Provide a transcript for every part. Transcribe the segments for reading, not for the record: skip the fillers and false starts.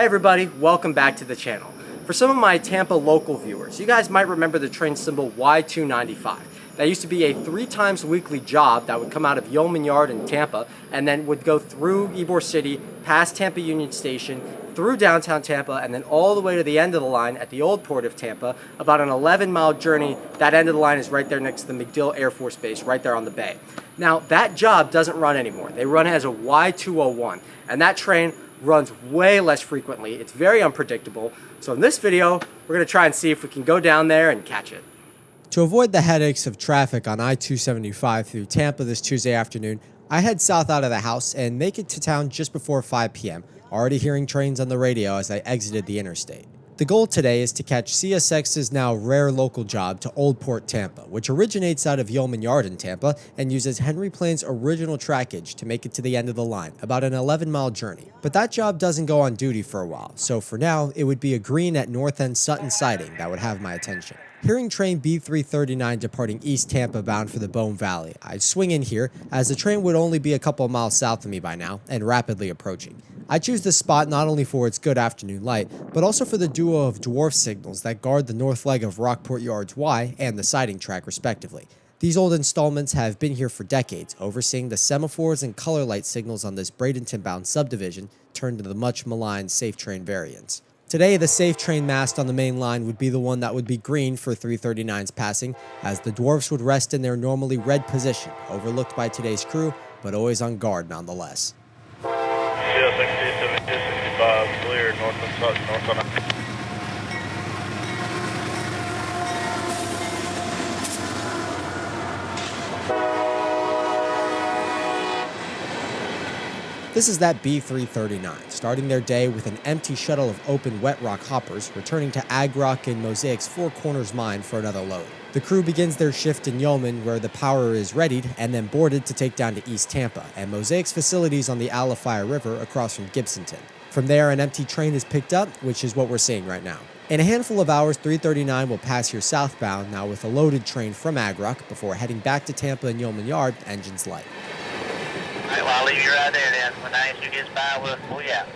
everybody, welcome back to the channel. For some of my Tampa local viewers, you guys might remember the train symbol Y295. That used to be a 3 times weekly job that would come out of Yeoman Yard in Tampa and then would go through Ybor City, past Tampa Union Station, through downtown Tampa, and then all the way to the end of the line at the Old Port of Tampa, about an 11-mile journey. That end of the line is right there next to the MacDill Air Force Base, right there on the bay. Now, that job doesn't run anymore. They run it as a Y201, and that train runs way less frequently. It's very unpredictable. So in this video, we're going to try and see if we can go down there and catch it. To avoid the headaches of traffic on I-275 through Tampa this Tuesday afternoon, I head south out of the house and make it to town just before 5 p.m., already hearing trains on the radio as I exited the interstate. The goal today is to catch CSX's now rare local job to Old Port Tampa, which originates out of Yeoman Yard in Tampa and uses Henry Plain's original trackage to make it to the end of the line, about an 11-mile journey. But that job doesn't go on duty for a while, so for now, it would be a green at North End Sutton siding that would have my attention. Hearing train B339 departing East Tampa bound for the Bone Valley, I'd swing in here as the train would only be a couple of miles south of me by now and rapidly approaching. I choose this spot not only for its good afternoon light, but also for the duo of dwarf signals that guard the north leg of Rockport Yards Y and the siding track respectively. These old installments have been here for decades, overseeing the semaphores and color light signals on this Bradenton-bound subdivision turned to the much maligned Safe Train variants. Today, the Safe Train mast on the main line would be the one that would be green for 339's passing, as the dwarfs would rest in their normally red position, overlooked by today's crew, but always on guard nonetheless. CSX 65, clear, north on Sutton, north on... This is that B339, starting their day with an empty shuttle of open wet rock hoppers, returning to Ag Rock and Mosaic's Four Corners mine for another load. The crew begins their shift in Yeoman, where the power is readied and then boarded to take down to East Tampa and Mosaic's facilities on the Alafaya River across from Gibsonton. From there, an empty train is picked up, which is what we're seeing right now. In a handful of hours, 339 will pass here southbound, now with a loaded train from Ag Rock, before heading back to Tampa and Yeoman Yard, engines light. All right, well, I'll leave you right there then. When the answer gets by, we'll pull you out.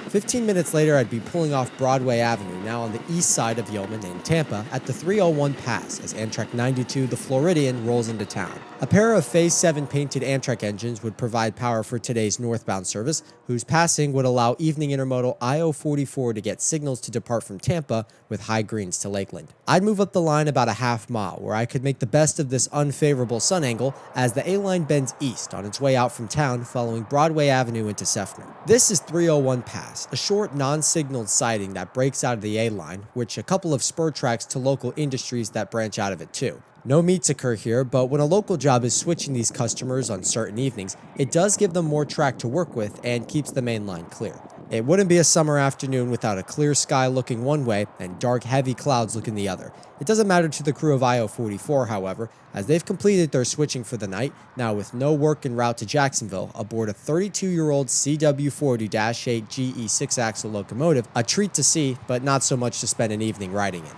15 minutes later, I'd be pulling off Broadway Avenue, now on the east side of Yeoman in Tampa, at the 301 pass as Amtrak 92, the Floridian, rolls into town. A pair of Phase 7 painted Amtrak engines would provide power for today's northbound service, whose passing would allow evening intermodal I-044 to get signals to depart from Tampa with high greens to Lakeland. I'd move up the line about a half mile, where I could make the best of this unfavorable sun angle as the A-line bends east on its way out from town following Broadway Avenue into Seffner. This is 301 Pass, a short non-signaled siding that breaks out of the A-line, which a couple of spur tracks to local industries that branch out of it too. No meets occur here, but when a local job is switching these customers on certain evenings, it does give them more track to work with and keeps the main line clear. It wouldn't be a summer afternoon without a clear sky looking one way and dark heavy clouds looking the other. It doesn't matter to the crew of I-044, however, as they've completed their switching for the night, now with no work en route to Jacksonville, aboard a 32-year-old CW40-8 GE 6-axle locomotive, a treat to see, but not so much to spend an evening riding in.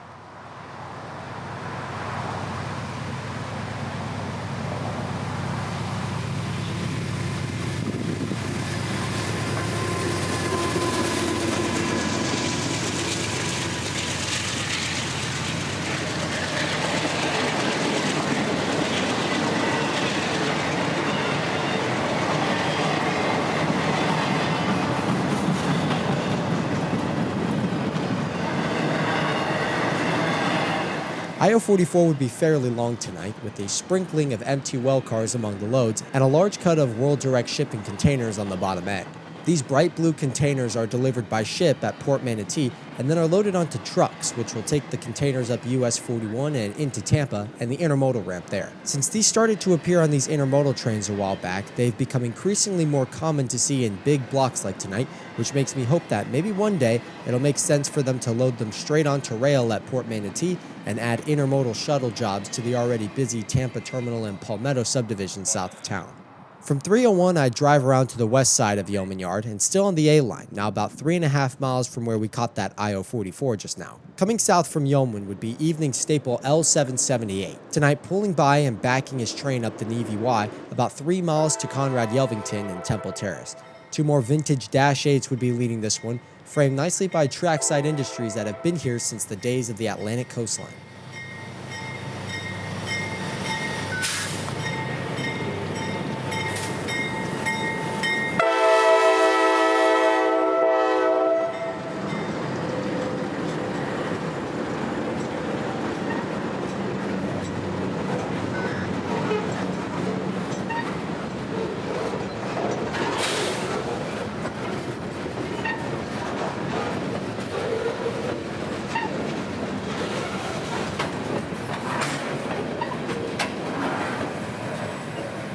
I-044 would be fairly long tonight, with a sprinkling of empty well cars among the loads and a large cut of World Direct shipping containers on the bottom end. These bright blue containers are delivered by ship at Port Manatee and then are loaded onto trucks, which will take the containers up US 41 and into Tampa and the intermodal ramp there. Since these started to appear on these intermodal trains a while back, they've become increasingly more common to see in big blocks like tonight, which makes me hope that maybe one day it'll make sense for them to load them straight onto rail at Port Manatee and add intermodal shuttle jobs to the already busy Tampa Terminal and Palmetto subdivision south of town. From 301, I'd drive around to the west side of Yeoman Yard and still on the A line, now about 3.5 miles from where we caught that I-044 just now. Coming south from Yeoman would be evening staple L778. Tonight, pulling by and backing his train up the Navy Y about 3 miles to Conrad Yelvington and Temple Terrace. 2 more vintage Dash 8s would be leading this one, framed nicely by trackside industries that have been here since the days of the Atlantic coastline.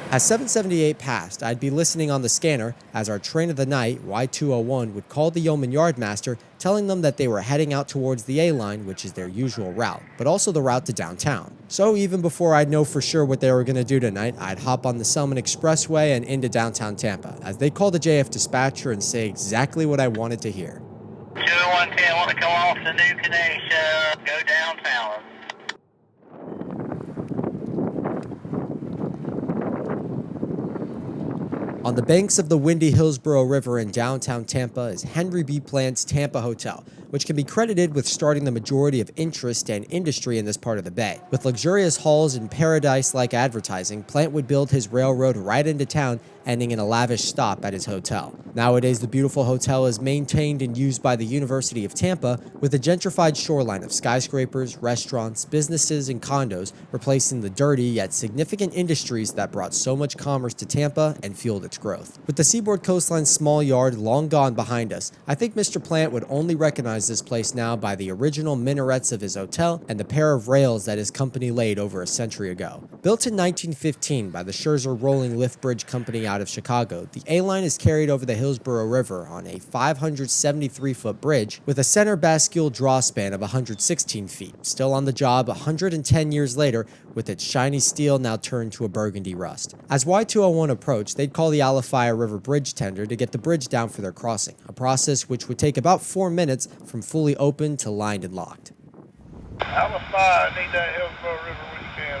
As 778 passed, I'd be listening on the scanner as our train of the night, Y201, would call the Yeoman Yardmaster, telling them that they were heading out towards the A-line, which is their usual route, but also the route to downtown. So even before I'd know for sure what they were going to do tonight, I'd hop on the Selman Expressway and into downtown Tampa, as they call the JF dispatcher and say exactly what I wanted to hear. 20110, want to come off the new connection, go downtown. On the banks of the windy Hillsborough River in downtown Tampa is Henry B. Plant's Tampa Hotel, which can be credited with starting the majority of interest and industry in this part of the bay. With luxurious halls and paradise-like advertising, Plant would build his railroad right into town, ending in a lavish stop at his hotel. Nowadays, the beautiful hotel is maintained and used by the University of Tampa, with a gentrified shoreline of skyscrapers, restaurants, businesses, and condos, replacing the dirty yet significant industries that brought so much commerce to Tampa and fueled its growth. With the Seaboard Coastline's small yard long gone behind us, I think Mr. Plant would only recognize this place now by the original minarets of his hotel and the pair of rails that his company laid over a century ago. Built in 1915 by the Scherzer Rolling Lift Bridge Company out of Chicago, the A-line is carried over the Hillsborough River on a 573-foot bridge with a center bascule draw span of 116 feet, still on the job 110 years later with its shiny steel now turned to a burgundy rust. As Y201 approached, they'd call the Alafia River Bridge tender to get the bridge down for their crossing, a process which would take about 4 minutes from fully open to lined and locked. Alafia, need that Hillsborough River when you can,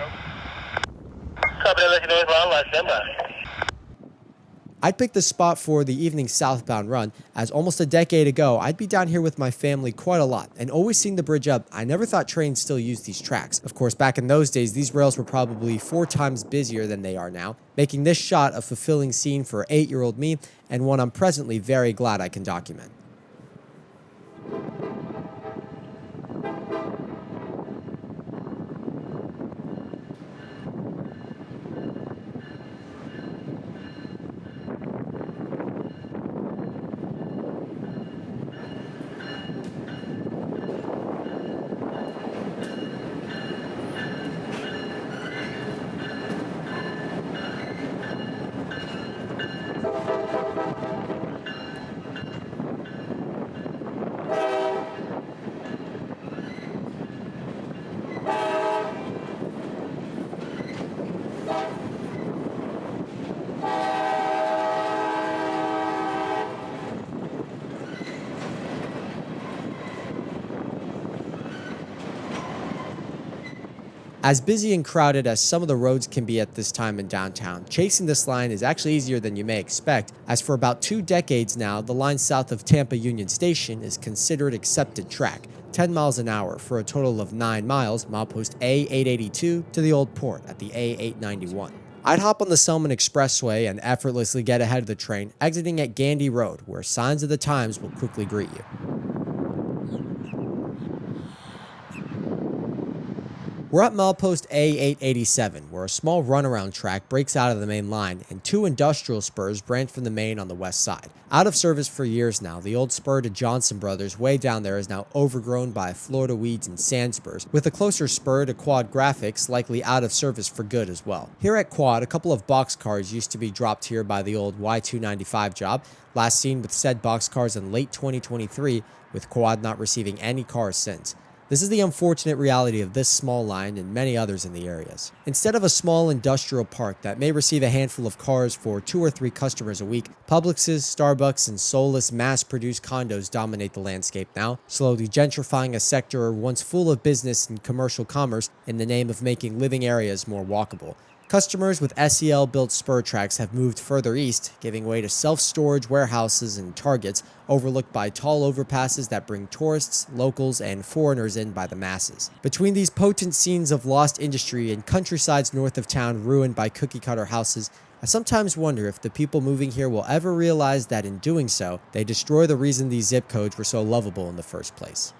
Copy, looking north, line, last standby. I'd picked the spot for the evening southbound run, as almost a decade ago, I'd be down here with my family quite a lot, and always seeing the bridge up, I never thought trains still used these tracks. Of course, back in those days, these rails were probably 4 times busier than they are now, making this shot a fulfilling scene for 8-year-old me, and one I'm presently very glad I can document. As busy and crowded as some of the roads can be at this time in downtown, chasing this line is actually easier than you may expect, as for about 2 decades now, the line south of Tampa Union Station is considered accepted track, 10 miles an hour for a total of 9 miles, milepost A882 to the Old Port at the A891. I'd hop on the Selman Expressway and effortlessly get ahead of the train, exiting at Gandy Road, where signs of the times will quickly greet you. We're at milepost A887, where a small runaround track breaks out of the main line, and 2 industrial spurs branch from the main on the west side. Out of service for years now, the old spur to Johnson Brothers way down there is now overgrown by Florida weeds and sand spurs, with a closer spur to Quad Graphics likely out of service for good as well. Here at Quad, a couple of boxcars used to be dropped here by the old Y295 job, last seen with said boxcars in late 2023, with Quad not receiving any cars since. This is the unfortunate reality of this small line and many others in the areas. Instead of a small industrial park that may receive a handful of cars for 2 or 3 customers a week, Publix's, Starbucks, and soulless mass-produced condos dominate the landscape now, slowly gentrifying a sector once full of business and commercial commerce in the name of making living areas more walkable. Customers with SEL-built spur tracks have moved further east, giving way to self-storage warehouses and Targets overlooked by tall overpasses that bring tourists, locals, and foreigners in by the masses. Between these potent scenes of lost industry and countrysides north of town ruined by cookie-cutter houses, I sometimes wonder if the people moving here will ever realize that in doing so, they destroy the reason these zip codes were so lovable in the first place.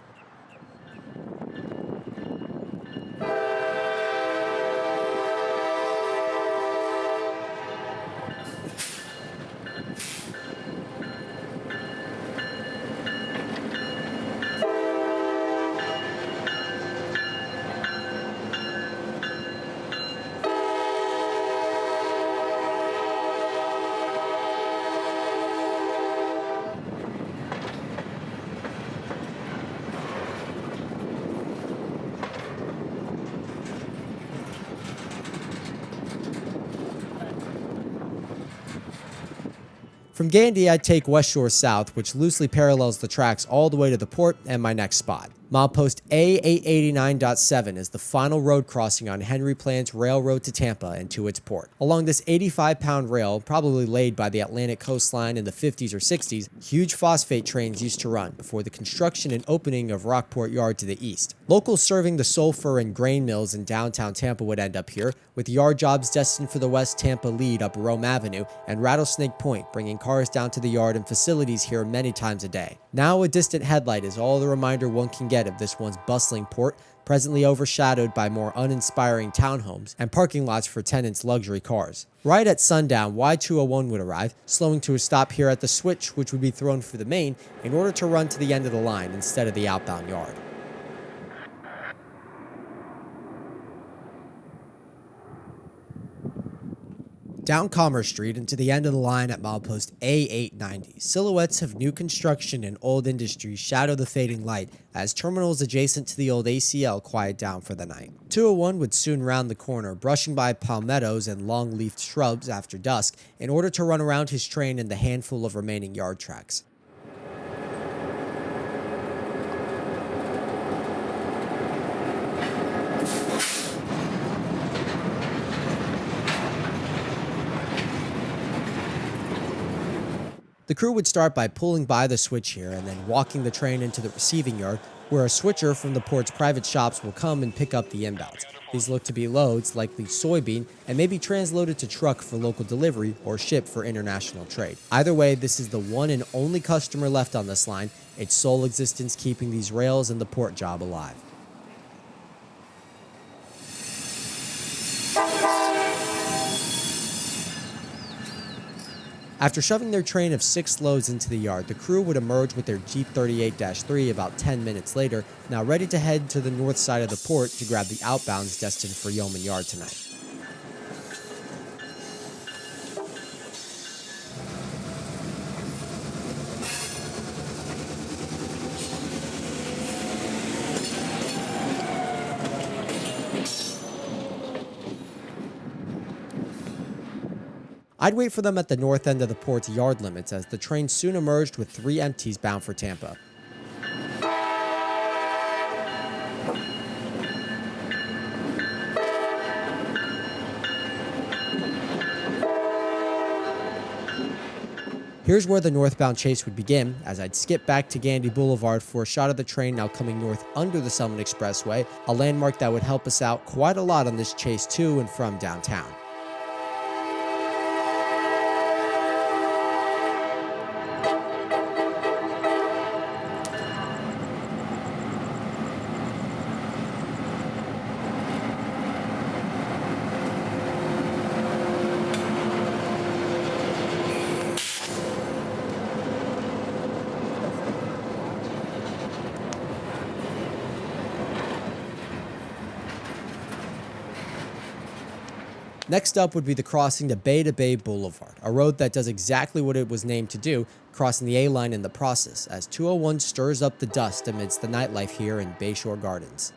From Gandy, I'd take West Shore South, which loosely parallels the tracks all the way to the port and my next spot. Milepost A889.7 is the final road crossing on Henry Plan's railroad to Tampa and to its port. Along this 85-pound rail, probably laid by the Atlantic coastline in the 50s or 60s, huge phosphate trains used to run before the construction and opening of Rockport Yard to the east. Locals serving the sulfur and grain mills in downtown Tampa would end up here, with yard jobs destined for the West Tampa lead up Rome Avenue and Rattlesnake Point, bringing cars down to the yard and facilities here many times a day. Now a distant headlight is all the reminder one can get of this once bustling port, presently overshadowed by more uninspiring townhomes and parking lots for tenants' luxury cars. Right at sundown, Y201 would arrive, slowing to a stop here at the switch, which would be thrown for the main in order to run to the end of the line instead of the outbound yard. Down Commerce Street and to the end of the line at milepost A890, silhouettes of new construction and old industry shadow the fading light as terminals adjacent to the old ACL quiet down for the night. 201 would soon round the corner, brushing by palmettos and long-leafed shrubs after dusk in order to run around his train and the handful of remaining yard tracks. The crew would start by pulling by the switch here and then walking the train into the receiving yard, where a switcher from the port's private shops will come and pick up the inbounds. These look to be loads, likely soybean, and may be transloaded to truck for local delivery or shipped for international trade. Either way, this is the one and only customer left on this line, its sole existence keeping these rails and the port job alive. After shoving their train of 6 loads into the yard, the crew would emerge with their Jeep 38-3 about 10 minutes later, now ready to head to the north side of the port to grab the outbounds destined for Yeoman Yard tonight. I'd wait for them at the north end of the port's yard limits as the train soon emerged with 3 empties bound for Tampa. Here's where the northbound chase would begin, as I'd skip back to Gandy Boulevard for a shot of the train now coming north under the Summit Expressway, a landmark that would help us out quite a lot on this chase to and from downtown. Next up would be the crossing to Bay Boulevard, a road that does exactly what it was named to do, crossing the A-line in the process, as 201 stirs up the dust amidst the nightlife here in Bayshore Gardens.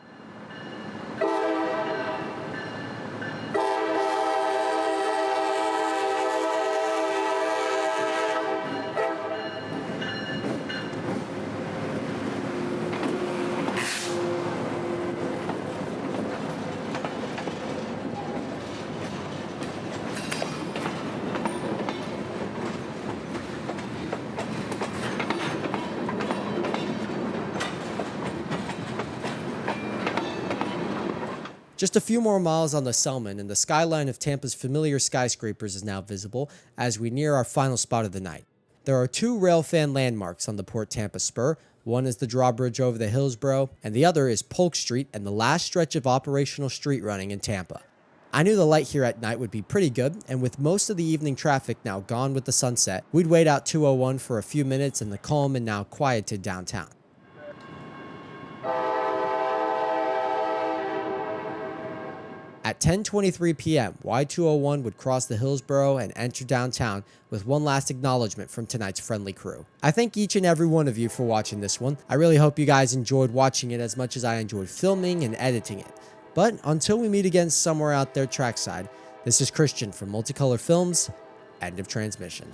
Just a few more miles on the Selman, and the skyline of Tampa's familiar skyscrapers is now visible as we near our final spot of the night. There are two railfan landmarks on the Port Tampa spur. One is the drawbridge over the Hillsborough, and the other is Polk Street and the last stretch of operational street running in Tampa. I knew the light here at night would be pretty good, and with most of the evening traffic now gone with the sunset, we'd wait out 201 for a few minutes in the calm and now quieted downtown. At 10:23 p.m., Y201 would cross the Hillsborough and enter downtown with one last acknowledgement from tonight's friendly crew. I thank each and every one of you for watching this one. I really hope you guys enjoyed watching it as much as I enjoyed filming and editing it. But until we meet again somewhere out there trackside, this is Christian from Multicolor Films. End of transmission.